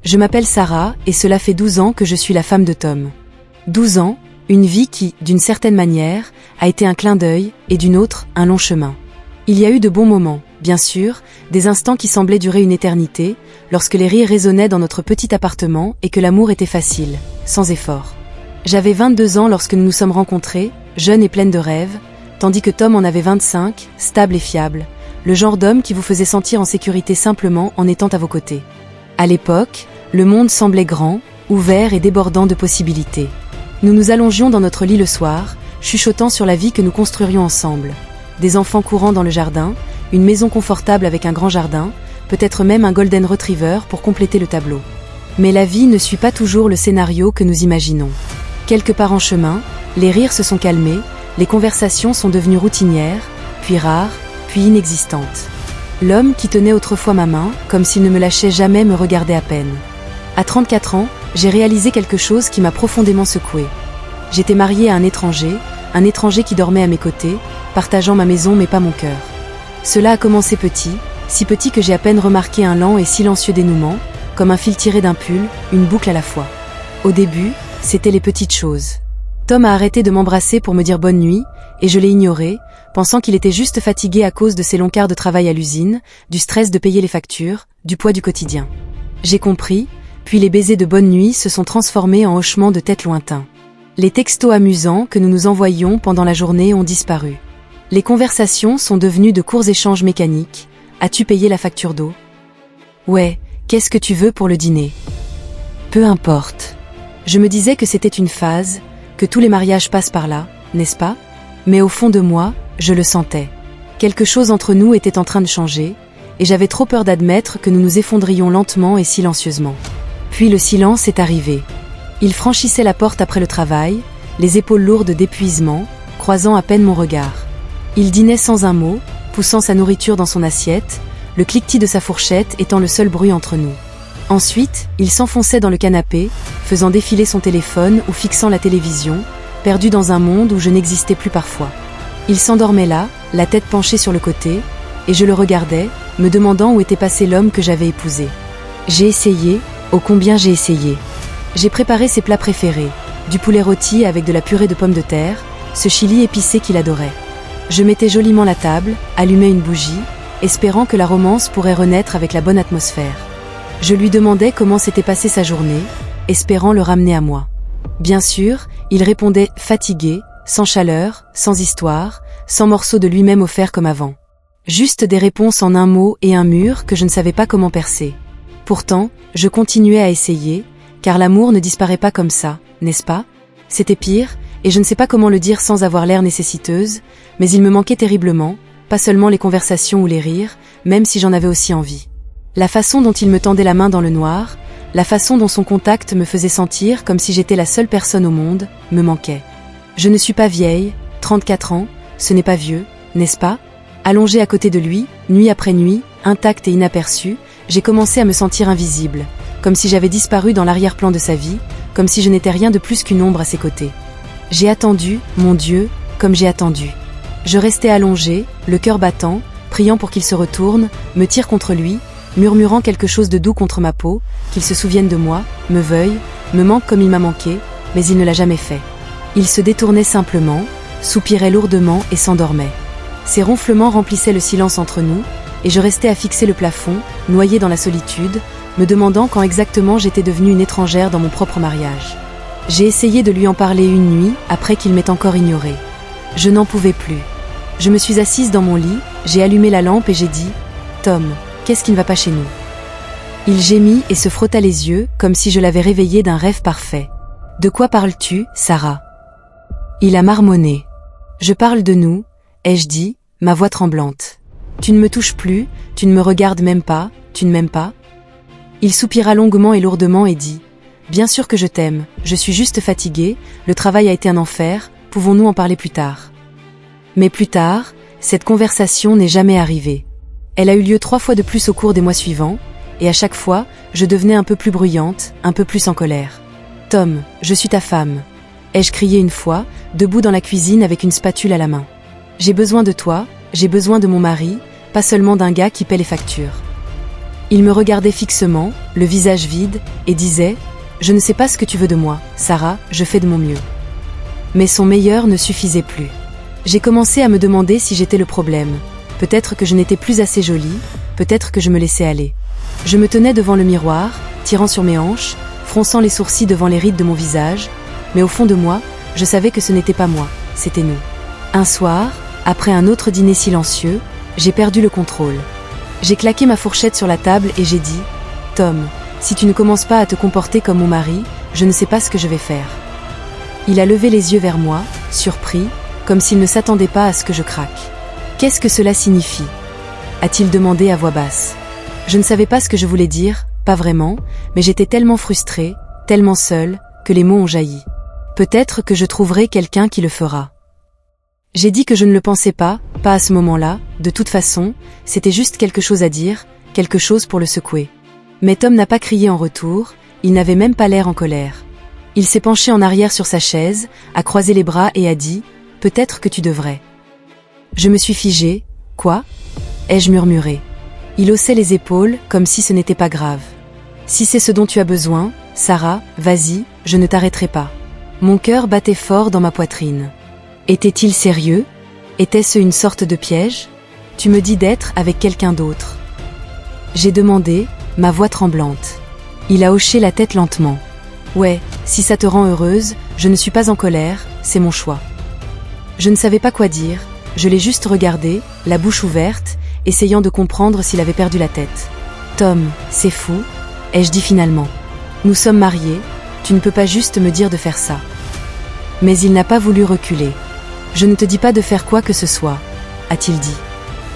Je m'appelle Sarah et cela fait 12 ans que je suis la femme de Tom. 12 ans, une vie qui, d'une certaine manière, a été un clin d'œil et d'une autre, un long chemin. Il y a eu de bons moments, bien sûr, des instants qui semblaient durer une éternité, lorsque les rires résonnaient dans notre petit appartement et que l'amour était facile, sans effort. J'avais 22 ans lorsque nous nous sommes rencontrés, jeune et pleine de rêves, tandis que Tom en avait 25, stable et fiable, le genre d'homme qui vous faisait sentir en sécurité simplement en étant à vos côtés. À l'époque, le monde semblait grand, ouvert et débordant de possibilités. Nous nous allongions dans notre lit le soir, chuchotant sur la vie que nous construirions ensemble. Des enfants courant dans le jardin, une maison confortable avec un grand jardin, peut-être même un golden retriever pour compléter le tableau. Mais la vie ne suit pas toujours le scénario que nous imaginons. Quelque part en chemin, les rires se sont calmés, les conversations sont devenues routinières, puis rares, puis inexistantes. L'homme qui tenait autrefois ma main, comme s'il ne me lâchait jamais, me regardait à peine. À 34 ans, j'ai réalisé quelque chose qui m'a profondément secouée. J'étais mariée à un étranger qui dormait à mes côtés, partageant ma maison mais pas mon cœur. Cela a commencé petit, si petit que j'ai à peine remarqué un lent et silencieux dénouement, comme un fil tiré d'un pull, une boucle à la fois. Au début, c'était les petites choses. Tom a arrêté de m'embrasser pour me dire bonne nuit, et je l'ai ignoré, pensant qu'il était juste fatigué à cause de ses longs quarts de travail à l'usine, du stress de payer les factures, du poids du quotidien. J'ai compris, puis les baisers de bonne nuit se sont transformés en hochements de tête lointains. Les textos amusants que nous nous envoyions pendant la journée ont disparu. Les conversations sont devenues de courts échanges mécaniques. As-tu payé la facture d'eau? Ouais, qu'est-ce que tu veux pour le dîner? Peu importe. Je me disais que c'était une phase, que tous les mariages passent par là, n'est-ce pas? Mais au fond de moi, je le sentais. Quelque chose entre nous était en train de changer, et j'avais trop peur d'admettre que nous nous effondrions lentement et silencieusement. Puis le silence est arrivé. Il franchissait la porte après le travail, les épaules lourdes d'épuisement, croisant à peine mon regard. Il dînait sans un mot, poussant sa nourriture dans son assiette, le cliquetis de sa fourchette étant le seul bruit entre nous. Ensuite, il s'enfonçait dans le canapé, faisant défiler son téléphone ou fixant la télévision, perdu dans un monde où je n'existais plus parfois. Il s'endormait là, la tête penchée sur le côté, et je le regardais, me demandant où était passé l'homme que j'avais épousé. J'ai essayé, ô combien j'ai essayé. J'ai préparé ses plats préférés, du poulet rôti avec de la purée de pommes de terre, ce chili épicé qu'il adorait. Je mettais joliment la table, allumais une bougie, espérant que la romance pourrait renaître avec la bonne atmosphère. Je lui demandais comment s'était passée sa journée, espérant le ramener à moi. Bien sûr, il répondait fatigué, sans chaleur, sans histoire, sans morceau de lui-même offert comme avant. Juste des réponses en un mot et un mur que je ne savais pas comment percer. Pourtant, je continuais à essayer, car l'amour ne disparaît pas comme ça, n'est-ce pas? C'était pire, et je ne sais pas comment le dire sans avoir l'air nécessiteuse, mais il me manquait terriblement, pas seulement les conversations ou les rires, même si j'en avais aussi envie. La façon dont il me tendait la main dans le noir, la façon dont son contact me faisait sentir comme si j'étais la seule personne au monde, me manquait. Je ne suis pas vieille, 34 ans, ce n'est pas vieux, n'est-ce pas? Allongée à côté de lui, nuit après nuit, intacte et inaperçue, j'ai commencé à me sentir invisible, comme si j'avais disparu dans l'arrière-plan de sa vie, comme si je n'étais rien de plus qu'une ombre à ses côtés. J'ai attendu, mon Dieu, comme j'ai attendu. Je restais allongée, le cœur battant, priant pour qu'il se retourne, me tire contre lui, murmurant quelque chose de doux contre ma peau, qu'il se souvienne de moi, me veuille, me manque comme il m'a manqué, mais il ne l'a jamais fait. Il se détournait simplement, soupirait lourdement et s'endormait. Ses ronflements remplissaient le silence entre nous, et je restais à fixer le plafond, noyée dans la solitude, me demandant quand exactement j'étais devenue une étrangère dans mon propre mariage. J'ai essayé de lui en parler une nuit, après qu'il m'ait encore ignorée. Je n'en pouvais plus. Je me suis assise dans mon lit, j'ai allumé la lampe et j'ai dit « Tom, qu'est-ce qui ne va pas chez nous ?» Il gémit et se frotta les yeux, comme si je l'avais réveillé d'un rêve parfait. « De quoi parles-tu, Sarah ?» Il a marmonné. « Je parle de nous, » ai-je dit, ma voix tremblante. « Tu ne me touches plus, tu ne me regardes même pas, tu ne m'aimes pas ?» Il soupira longuement et lourdement et dit « Bien sûr que je t'aime, je suis juste fatigué, le travail a été un enfer, pouvons-nous en parler plus tard ?» Mais plus tard, cette conversation n'est jamais arrivée. Elle a eu lieu 3 fois de plus au cours des mois suivants, et à chaque fois, je devenais un peu plus bruyante, un peu plus en colère. « Tom, je suis ta femme !» ai-je crié une fois, debout dans la cuisine avec une spatule à la main. J'ai besoin de toi, j'ai besoin de mon mari, pas seulement d'un gars qui paie les factures. Il me regardait fixement, le visage vide, et disait « Je ne sais pas ce que tu veux de moi, Sarah, je fais de mon mieux. » Mais son meilleur ne suffisait plus. J'ai commencé à me demander si j'étais le problème. Peut-être que je n'étais plus assez jolie, peut-être que je me laissais aller. Je me tenais devant le miroir, tirant sur mes hanches, fronçant les sourcils devant les rides de mon visage, mais au fond de moi, je savais que ce n'était pas moi, c'était nous. Un soir, après un autre dîner silencieux, j'ai perdu le contrôle. J'ai claqué ma fourchette sur la table et j'ai dit « Tom, si tu ne commences pas à te comporter comme mon mari, je ne sais pas ce que je vais faire. » Il a levé les yeux vers moi, surpris, comme s'il ne s'attendait pas à ce que je craque. « Qu'est-ce que cela signifie ?» a-t-il demandé à voix basse. Je ne savais pas ce que je voulais dire, pas vraiment, mais j'étais tellement frustrée, tellement seule, que les mots ont jailli. Peut-être que je trouverai quelqu'un qui le fera. J'ai dit que je ne le pensais pas à ce moment-là, de toute façon, c'était juste quelque chose à dire, quelque chose pour le secouer. Mais Tom n'a pas crié en retour, il n'avait même pas l'air en colère. Il s'est penché en arrière sur sa chaise, a croisé les bras et a dit « Peut-être que tu devrais. » Je me suis figée. « Quoi ?» ai-je murmuré. Il haussait les épaules, comme si ce n'était pas grave. « Si c'est ce dont tu as besoin, Sarah, vas-y, je ne t'arrêterai pas. » Mon cœur battait fort dans ma poitrine. Était-il sérieux? Était-ce une sorte de piège? Tu me dis d'être avec quelqu'un d'autre. J'ai demandé, ma voix tremblante. Il a hoché la tête lentement. Ouais, si ça te rend heureuse, je ne suis pas en colère, c'est mon choix. Je ne savais pas quoi dire, je l'ai juste regardé, la bouche ouverte, essayant de comprendre s'il avait perdu la tête. Tom, c'est fou, ai-je dit finalement. Nous sommes mariés, tu ne peux pas juste me dire de faire ça. Mais il n'a pas voulu reculer. Je ne te dis pas de faire quoi que ce soit, a-t-il dit.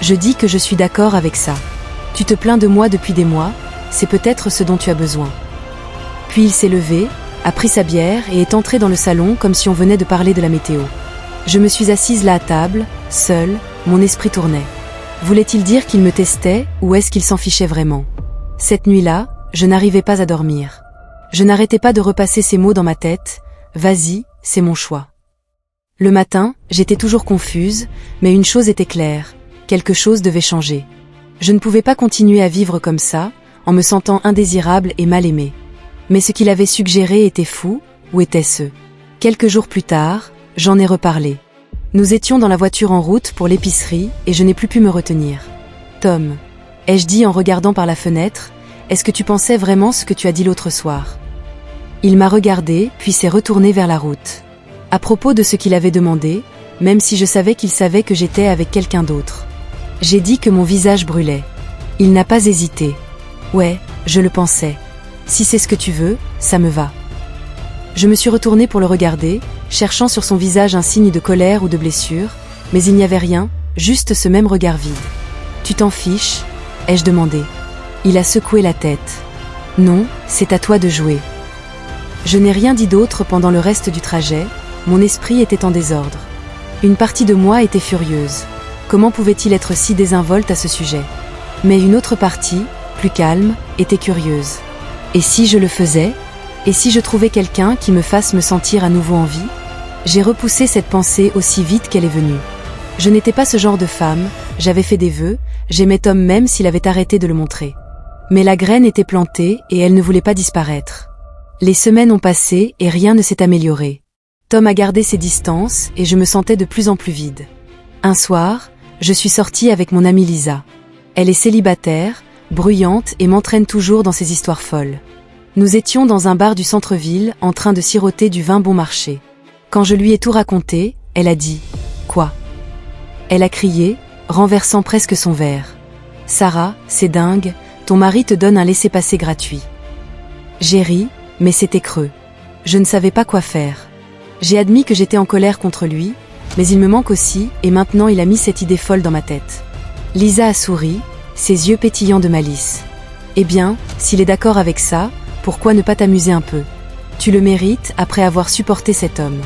Je dis que je suis d'accord avec ça. Tu te plains de moi depuis des mois, c'est peut-être ce dont tu as besoin. Puis il s'est levé, a pris sa bière et est entré dans le salon comme si on venait de parler de la météo. Je me suis assise là à table, seule, mon esprit tournait. Voulait-il dire qu'il me testait ou est-ce qu'il s'en fichait vraiment? Cette nuit-là, je n'arrivais pas à dormir. Je n'arrêtais pas de repasser ces mots dans ma tête. Vas-y, c'est mon choix. Le matin, j'étais toujours confuse, mais une chose était claire, quelque chose devait changer. Je ne pouvais pas continuer à vivre comme ça, en me sentant indésirable et mal aimée. Mais ce qu'il avait suggéré était fou, ou était-ce? Quelques jours plus tard, j'en ai reparlé. Nous étions dans la voiture en route pour l'épicerie et je n'ai plus pu me retenir. Tom, ai-je dit en regardant par la fenêtre, est-ce que tu pensais vraiment ce que tu as dit l'autre soir? Il m'a regardé, puis s'est retourné vers la route. À propos de ce qu'il avait demandé, même si je savais qu'il savait que j'étais avec quelqu'un d'autre. J'ai dit que mon visage brûlait. Il n'a pas hésité. Ouais, je le pensais. Si c'est ce que tu veux, ça me va. Je me suis retournée pour le regarder, cherchant sur son visage un signe de colère ou de blessure, mais il n'y avait rien, juste ce même regard vide. Tu t'en fiches? Ai-je demandé. Il a secoué la tête. Non, c'est à toi de jouer. Je n'ai rien dit d'autre pendant le reste du trajet, mon esprit était en désordre. Une partie de moi était furieuse. Comment pouvait-il être si désinvolte à ce sujet? Mais une autre partie, plus calme, était curieuse. Et si je le faisais? Et si je trouvais quelqu'un qui me fasse me sentir à nouveau en vie? J'ai repoussé cette pensée aussi vite qu'elle est venue. Je n'étais pas ce genre de femme, j'avais fait des vœux, j'aimais Tom même s'il avait arrêté de le montrer. Mais la graine était plantée et elle ne voulait pas disparaître. Les semaines ont passé et rien ne s'est amélioré. Tom a gardé ses distances et je me sentais de plus en plus vide. Un soir, je suis sortie avec mon amie Lisa. Elle est célibataire, bruyante et m'entraîne toujours dans ses histoires folles. Nous étions dans un bar du centre-ville en train de siroter du vin bon marché. Quand je lui ai tout raconté, elle a dit « Quoi ?» Elle a crié, renversant presque son verre. « Sarah, c'est dingue, ton mari te donne un laissez-passer gratuit. » J'ai ri, mais c'était creux. Je ne savais pas quoi faire. J'ai admis que j'étais en colère contre lui, mais il me manque aussi, et maintenant il a mis cette idée folle dans ma tête. Lisa a souri, ses yeux pétillants de malice. Eh bien, s'il est d'accord avec ça, pourquoi ne pas t'amuser un peu? Tu le mérites après avoir supporté cet homme.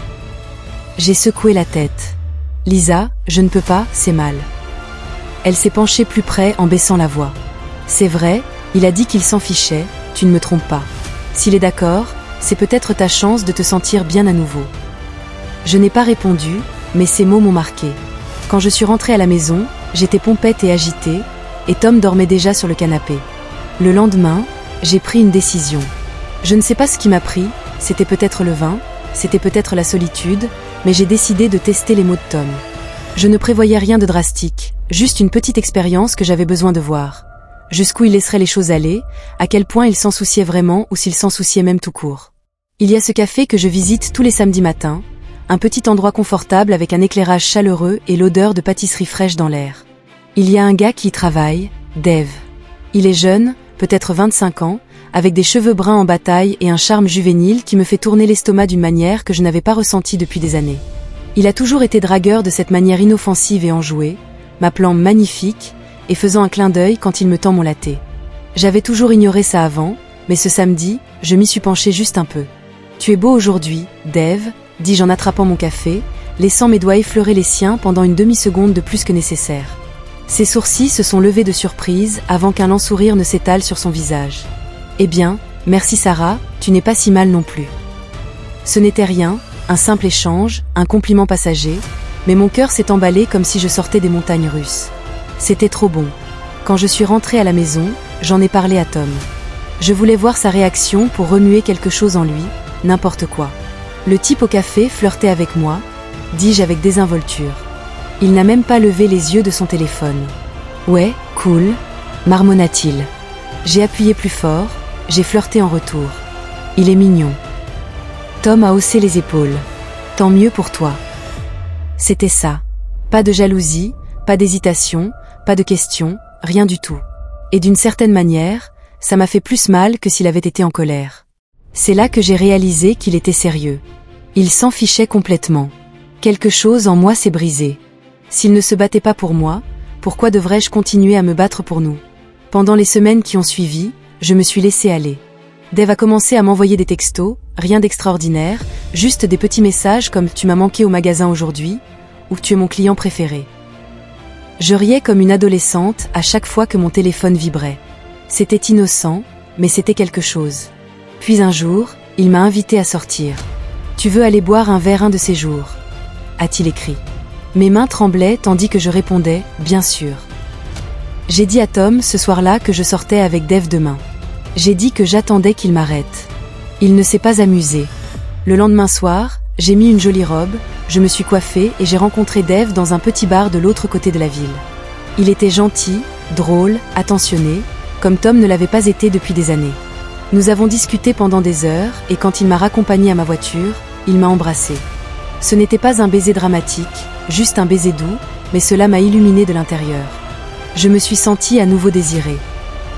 J'ai secoué la tête. Lisa, je ne peux pas, c'est mal. Elle s'est penchée plus près en baissant la voix. C'est vrai, il a dit qu'il s'en fichait, tu ne me trompes pas. S'il est d'accord, c'est peut-être ta chance de te sentir bien à nouveau. Je n'ai pas répondu, mais ces mots m'ont marqué. Quand je suis rentrée à la maison, j'étais pompette et agitée, et Tom dormait déjà sur le canapé. Le lendemain, j'ai pris une décision. Je ne sais pas ce qui m'a pris, c'était peut-être le vin, c'était peut-être la solitude, mais j'ai décidé de tester les mots de Tom. Je ne prévoyais rien de drastique, juste une petite expérience que j'avais besoin de voir. Jusqu'où il laisserait les choses aller, à quel point il s'en souciait vraiment ou s'il s'en souciait même tout court. Il y a ce café que je visite tous les samedis matins, un petit endroit confortable avec un éclairage chaleureux et l'odeur de pâtisserie fraîche dans l'air. Il y a un gars qui y travaille, Dave. Il est jeune, peut-être 25 ans, avec des cheveux bruns en bataille et un charme juvénile qui me fait tourner l'estomac d'une manière que je n'avais pas ressentie depuis des années. Il a toujours été dragueur de cette manière inoffensive et enjouée, m'appelant magnifique et faisant un clin d'œil quand il me tend mon latte. J'avais toujours ignoré ça avant, mais ce samedi, je m'y suis penchée juste un peu. « Tu es beau aujourd'hui, Dave », dis-je en attrapant mon café, laissant mes doigts effleurer les siens pendant une demi-seconde de plus que nécessaire. Ses sourcils se sont levés de surprise avant qu'un lent sourire ne s'étale sur son visage. « Eh bien, merci Sarah, tu n'es pas si mal non plus. » Ce n'était rien, un simple échange, un compliment passager, mais mon cœur s'est emballé comme si je sortais des montagnes russes. C'était trop bon. Quand je suis rentrée à la maison, j'en ai parlé à Tom. Je voulais voir sa réaction pour remuer quelque chose en lui, n'importe quoi. Le type au café flirtait avec moi, dis-je avec désinvolture. Il n'a même pas levé les yeux de son téléphone. Ouais, cool, marmonna-t-il. J'ai appuyé plus fort, j'ai flirté en retour. Il est mignon. Tom a haussé les épaules. Tant mieux pour toi. C'était ça. Pas de jalousie, pas d'hésitation, pas de questions, rien du tout. Et d'une certaine manière, ça m'a fait plus mal que s'il avait été en colère. C'est là que j'ai réalisé qu'il était sérieux. Il s'en fichait complètement. Quelque chose en moi s'est brisé. S'il ne se battait pas pour moi, pourquoi devrais-je continuer à me battre pour nous? Pendant les semaines qui ont suivi, je me suis laissée aller. Dave a commencé à m'envoyer des textos, rien d'extraordinaire, juste des petits messages comme « Tu m'as manqué au magasin aujourd'hui » ou « Tu es mon client préféré ». Je riais comme une adolescente à chaque fois que mon téléphone vibrait. C'était innocent, mais c'était quelque chose. Puis un jour, il m'a invité à sortir. « Tu veux aller boire un verre un de ces jours ?» a-t-il écrit. Mes mains tremblaient tandis que je répondais « Bien sûr ». J'ai dit à Tom ce soir-là que je sortais avec Dave demain. J'ai dit que j'attendais qu'il m'arrête. Il ne s'est pas amusé. Le lendemain soir, j'ai mis une jolie robe, je me suis coiffée et j'ai rencontré Dave dans un petit bar de l'autre côté de la ville. Il était gentil, drôle, attentionné, comme Tom ne l'avait pas été depuis des années. Nous avons discuté pendant des heures et quand il m'a raccompagnée à ma voiture, il m'a embrassée. Ce n'était pas un baiser dramatique, juste un baiser doux, mais cela m'a illuminé de l'intérieur. Je me suis sentie à nouveau désirée.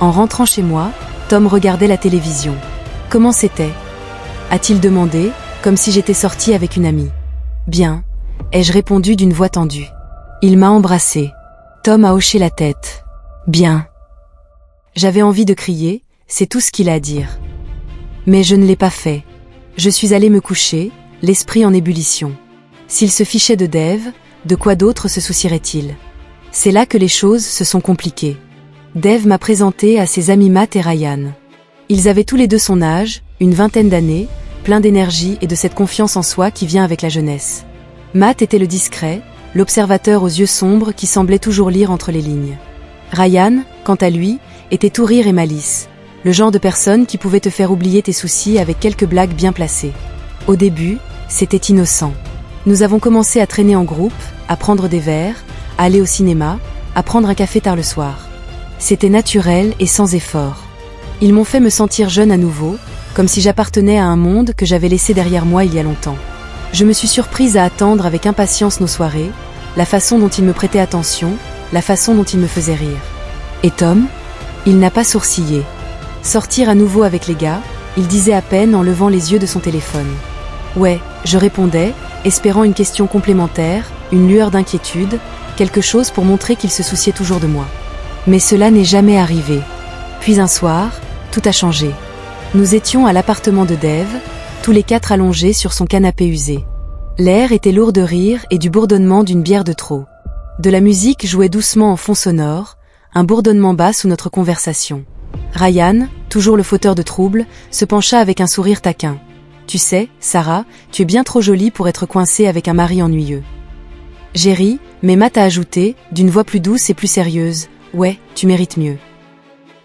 En rentrant chez moi, Tom regardait la télévision. « Comment c'était » a-t-il demandé, comme si j'étais sortie avec une amie. « Bien » ai-je répondu d'une voix tendue. Il m'a embrassée. Tom a hoché la tête. « Bien » J'avais envie de crier, c'est tout ce qu'il a à dire. Mais je ne l'ai pas fait. Je suis allée me coucher, l'esprit en ébullition. S'il se fichait de Dave, de quoi d'autre se soucierait-il? C'est là que les choses se sont compliquées. Dave m'a présenté à ses amis Matt et Ryan. Ils avaient tous les deux son âge, une vingtaine d'années, plein d'énergie et de cette confiance en soi qui vient avec la jeunesse. Matt était le discret, l'observateur aux yeux sombres qui semblait toujours lire entre les lignes. Ryan, quant à lui, était tout rire et malice, le genre de personne qui pouvait te faire oublier tes soucis avec quelques blagues bien placées. Au début, c'était innocent. Nous avons commencé à traîner en groupe, à prendre des verres, à aller au cinéma, à prendre un café tard le soir. C'était naturel et sans effort. Ils m'ont fait me sentir jeune à nouveau, comme si j'appartenais à un monde que j'avais laissé derrière moi il y a longtemps. Je me suis surprise à attendre avec impatience nos soirées, la façon dont ils me prêtaient attention, la façon dont ils me faisaient rire. Et Tom? Il n'a pas sourcillé. Sortir à nouveau avec les gars, il disait à peine en levant les yeux de son téléphone. Ouais, je répondais, espérant une question complémentaire, une lueur d'inquiétude, quelque chose pour montrer qu'il se souciait toujours de moi. Mais cela n'est jamais arrivé. Puis un soir, tout a changé. Nous étions à l'appartement de Dave, tous les quatre allongés sur son canapé usé. L'air était lourd de rire et du bourdonnement d'une bière de trop. De la musique jouait doucement en fond sonore, un bourdonnement bas sous notre conversation. Ryan, toujours le fauteur de troubles, se pencha avec un sourire taquin. « Tu sais, Sarah, tu es bien trop jolie pour être coincée avec un mari ennuyeux. » J'ai ri, mais Matt a ajouté, d'une voix plus douce et plus sérieuse. « Ouais, tu mérites mieux. »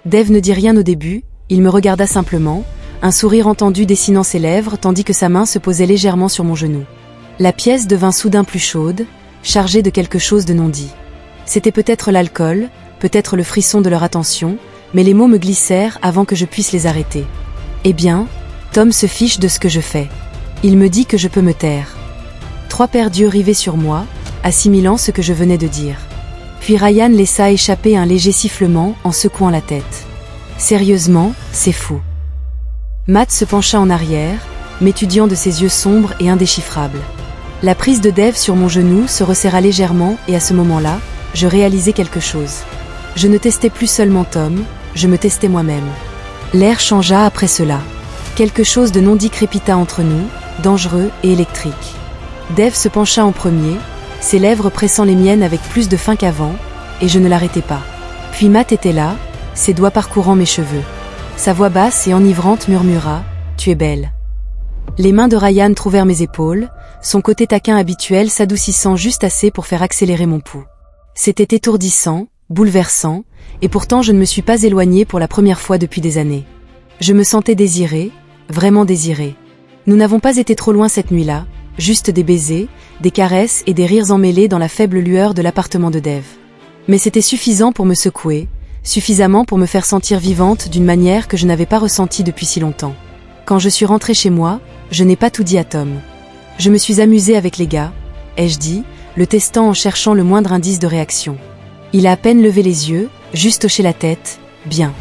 Dave ne dit rien au début, il me regarda simplement, un sourire entendu dessinant ses lèvres tandis que sa main se posait légèrement sur mon genou. La pièce devint soudain plus chaude, chargée de quelque chose de non dit. C'était peut-être l'alcool, peut-être le frisson de leur attention, mais les mots me glissèrent avant que je puisse les arrêter. Eh bien, Tom se fiche de ce que je fais. Il me dit que je peux me taire. 3 paires d'yeux rivaient sur moi, assimilant ce que je venais de dire. Puis Ryan laissa échapper un léger sifflement en secouant la tête. Sérieusement, c'est fou. Matt se pencha en arrière, m'étudiant de ses yeux sombres et indéchiffrables. La prise de Dave sur mon genou se resserra légèrement et à ce moment-là, je réalisai quelque chose. Je ne testais plus seulement Tom, je me testais moi-même. L'air changea après cela. Quelque chose de non dit crépita entre nous, dangereux et électrique. Dave se pencha en premier, ses lèvres pressant les miennes avec plus de faim qu'avant, et je ne l'arrêtai pas. Puis Matt était là, ses doigts parcourant mes cheveux. Sa voix basse et enivrante murmura « Tu es belle ». Les mains de Ryan trouvèrent mes épaules, son côté taquin habituel s'adoucissant juste assez pour faire accélérer mon pouls. C'était étourdissant, bouleversant, et pourtant je ne me suis pas éloignée pour la première fois depuis des années. Je me sentais désirée, vraiment désirée. Nous n'avons pas été trop loin cette nuit-là, juste des baisers, des caresses et des rires emmêlés dans la faible lueur de l'appartement de Dave. Mais c'était suffisant pour me secouer, suffisamment pour me faire sentir vivante d'une manière que je n'avais pas ressentie depuis si longtemps. Quand je suis rentrée chez moi, je n'ai pas tout dit à Tom. Je me suis amusée avec les gars, ai-je dit, le testant en cherchant le moindre indice de réaction. Il a à peine levé les yeux, juste hoché la tête, bien.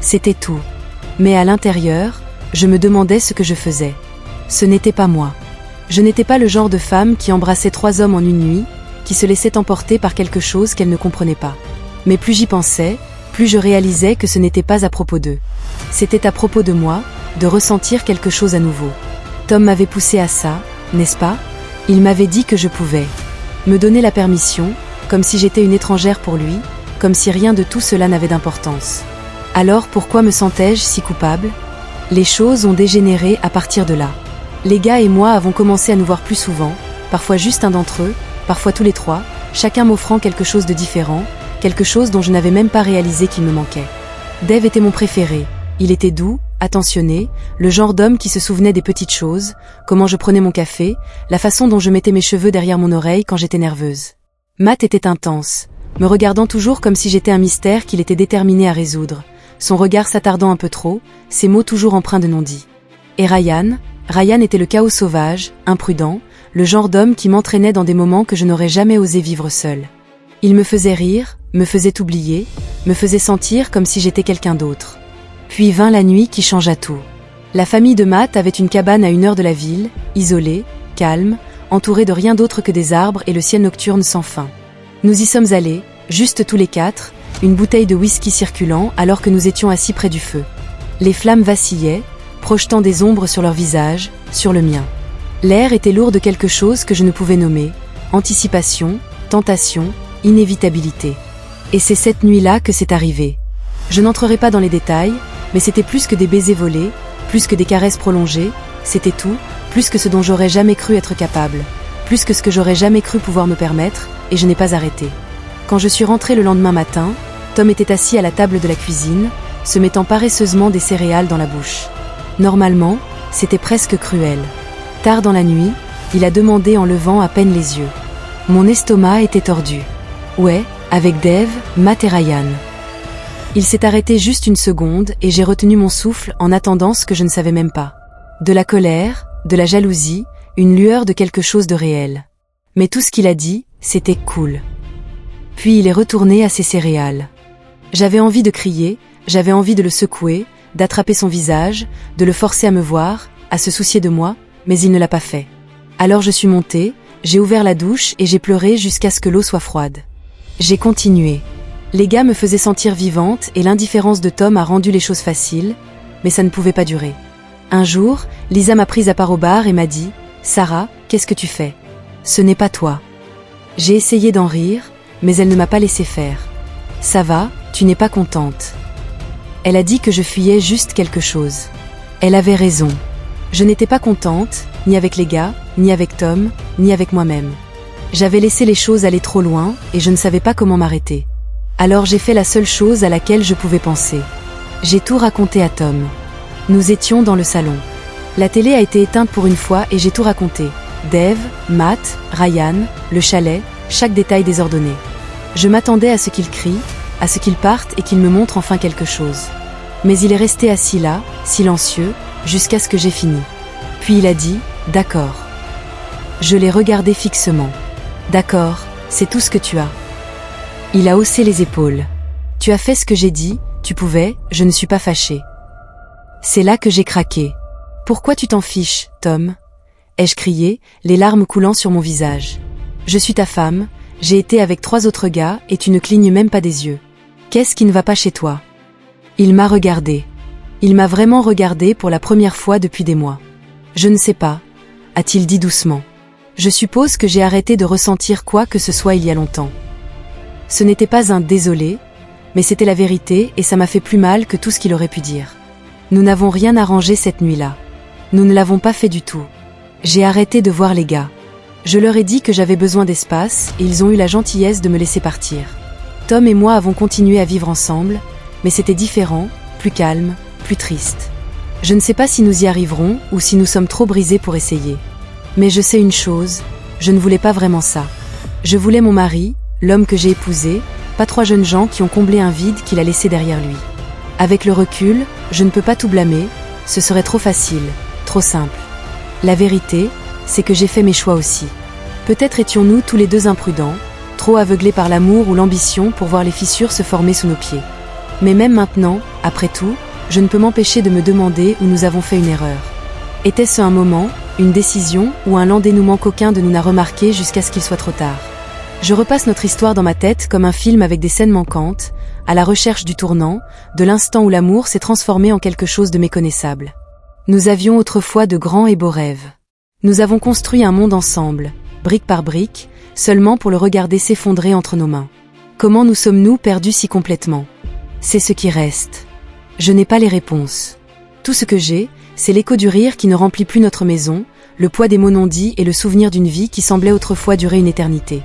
C'était tout. Mais à l'intérieur, je me demandais ce que je faisais. Ce n'était pas moi. Je n'étais pas le genre de femme qui embrassait 3 hommes en une nuit, qui se laissait emporter par quelque chose qu'elle ne comprenait pas. Mais plus j'y pensais, plus je réalisais que ce n'était pas à propos d'eux. C'était à propos de moi, de ressentir quelque chose à nouveau. Tom m'avait poussé à ça, n'est-ce pas? Il m'avait dit que je pouvais. Me donner la permission, comme si j'étais une étrangère pour lui, comme si rien de tout cela n'avait d'importance. Alors pourquoi me sentais-je si coupable? Les choses ont dégénéré à partir de là. Les gars et moi avons commencé à nous voir plus souvent, parfois juste un d'entre eux, parfois tous les 3, chacun m'offrant quelque chose de différent, quelque chose dont je n'avais même pas réalisé qu'il me manquait. Dave était mon préféré. Il était doux, attentionné, le genre d'homme qui se souvenait des petites choses, comment je prenais mon café, la façon dont je mettais mes cheveux derrière mon oreille quand j'étais nerveuse. Matt était intense, me regardant toujours comme si j'étais un mystère qu'il était déterminé à résoudre, son regard s'attardant un peu trop, ses mots toujours empreints de non-dits. Et Ryan était le chaos sauvage, imprudent, le genre d'homme qui m'entraînait dans des moments que je n'aurais jamais osé vivre seul. Il me faisait rire, me faisait oublier, me faisait sentir comme si j'étais quelqu'un d'autre. Puis vint la nuit qui changea tout. La famille de Matt avait une cabane à 1 heure de la ville, isolée, calme, entourée de rien d'autre que des arbres et le ciel nocturne sans fin. Nous y sommes allés, juste tous les 4, une bouteille de whisky circulant alors que nous étions assis près du feu. Les flammes vacillaient, projetant des ombres sur leur visage, sur le mien. L'air était lourd de quelque chose que je ne pouvais nommer, anticipation, tentation, inévitabilité. Et c'est cette nuit-là que c'est arrivé. Je n'entrerai pas dans les détails, mais c'était plus que des baisers volés, plus que des caresses prolongées, c'était tout, plus que ce dont j'aurais jamais cru être capable, plus que ce que j'aurais jamais cru pouvoir me permettre, et je n'ai pas arrêté. Quand je suis rentrée le lendemain matin, Tom était assis à la table de la cuisine, se mettant paresseusement des céréales dans la bouche. Normalement, c'était presque cruel. Tard dans la nuit, il a demandé en levant à peine les yeux. Mon estomac était tordu. Ouais, avec Dave, Matt et Ryan. Il s'est arrêté juste 1 seconde et j'ai retenu mon souffle en attendant ce que je ne savais même pas. De la colère, de la jalousie, une lueur de quelque chose de réel. Mais tout ce qu'il a dit, c'était cool. Puis il est retourné à ses céréales. J'avais envie de crier, j'avais envie de le secouer, d'attraper son visage, de le forcer à me voir, à se soucier de moi, mais il ne l'a pas fait. Alors je suis montée, j'ai ouvert la douche et j'ai pleuré jusqu'à ce que l'eau soit froide. J'ai continué. Les gars me faisaient sentir vivante et l'indifférence de Tom a rendu les choses faciles, mais ça ne pouvait pas durer. Un jour, Lisa m'a prise à part au bar et m'a dit « Sarah, qu'est-ce que tu fais? Ce n'est pas toi. » J'ai essayé d'en rire, mais elle ne m'a pas laissé faire. « Ça va, tu n'es pas contente. » Elle a dit que je fuyais juste quelque chose. Elle avait raison. Je n'étais pas contente, ni avec les gars, ni avec Tom, ni avec moi-même. J'avais laissé les choses aller trop loin et je ne savais pas comment m'arrêter. Alors j'ai fait la seule chose à laquelle je pouvais penser. J'ai tout raconté à Tom. Nous étions dans le salon. La télé a été éteinte pour une fois et j'ai tout raconté. Dave, Matt, Ryan, le chalet, chaque détail désordonné. Je m'attendais à ce qu'il crie, à ce qu'il parte et qu'il me montre enfin quelque chose. Mais il est resté assis là, silencieux, jusqu'à ce que j'ai fini. Puis il a dit « D'accord ». Je l'ai regardé fixement. « D'accord, c'est tout ce que tu as. » Il a haussé les épaules. « Tu as fait ce que j'ai dit, tu pouvais, je ne suis pas fâché. » C'est là que j'ai craqué. « Pourquoi tu t'en fiches, Tom ?» ai-je crié, les larmes coulant sur mon visage. « Je suis ta femme, j'ai été avec 3 autres gars et tu ne clignes même pas des yeux. Qu'est-ce qui ne va pas chez toi ?» Il m'a regardé. Il m'a vraiment regardé pour la première fois depuis des mois. « Je ne sais pas », a-t-il dit doucement. « Je suppose que j'ai arrêté de ressentir quoi que ce soit il y a longtemps. » Ce n'était pas un « désolé », mais c'était la vérité et ça m'a fait plus mal que tout ce qu'il aurait pu dire. Nous n'avons rien arrangé cette nuit-là. Nous ne l'avons pas fait du tout. J'ai arrêté de voir les gars. Je leur ai dit que j'avais besoin d'espace et ils ont eu la gentillesse de me laisser partir. Tom et moi avons continué à vivre ensemble, mais c'était différent, plus calme, plus triste. Je ne sais pas si nous y arriverons ou si nous sommes trop brisés pour essayer. Mais je sais une chose, je ne voulais pas vraiment ça. Je voulais mon mari, l'homme que j'ai épousé, pas 3 jeunes gens qui ont comblé un vide qu'il a laissé derrière lui. Avec le recul, je ne peux pas tout blâmer, ce serait trop facile, trop simple. La vérité, c'est que j'ai fait mes choix aussi. Peut-être étions-nous tous les deux imprudents, trop aveuglés par l'amour ou l'ambition pour voir les fissures se former sous nos pieds. Mais même maintenant, après tout, je ne peux m'empêcher de me demander où nous avons fait une erreur. Était-ce un moment, une décision ou un lent dénouement qu'aucun de nous n'a remarqué jusqu'à ce qu'il soit trop tard? Je repasse notre histoire dans ma tête comme un film avec des scènes manquantes, à la recherche du tournant, de l'instant où l'amour s'est transformé en quelque chose de méconnaissable. Nous avions autrefois de grands et beaux rêves. Nous avons construit un monde ensemble, brique par brique, seulement pour le regarder s'effondrer entre nos mains. Comment nous sommes-nous perdus si complètement? C'est ce qui reste. Je n'ai pas les réponses. Tout ce que j'ai, c'est l'écho du rire qui ne remplit plus notre maison, le poids des mots non dits et le souvenir d'une vie qui semblait autrefois durer une éternité.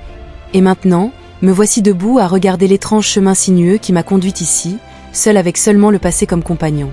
Et maintenant, me voici debout à regarder l'étrange chemin sinueux qui m'a conduite ici, seule avec seulement le passé comme compagnon.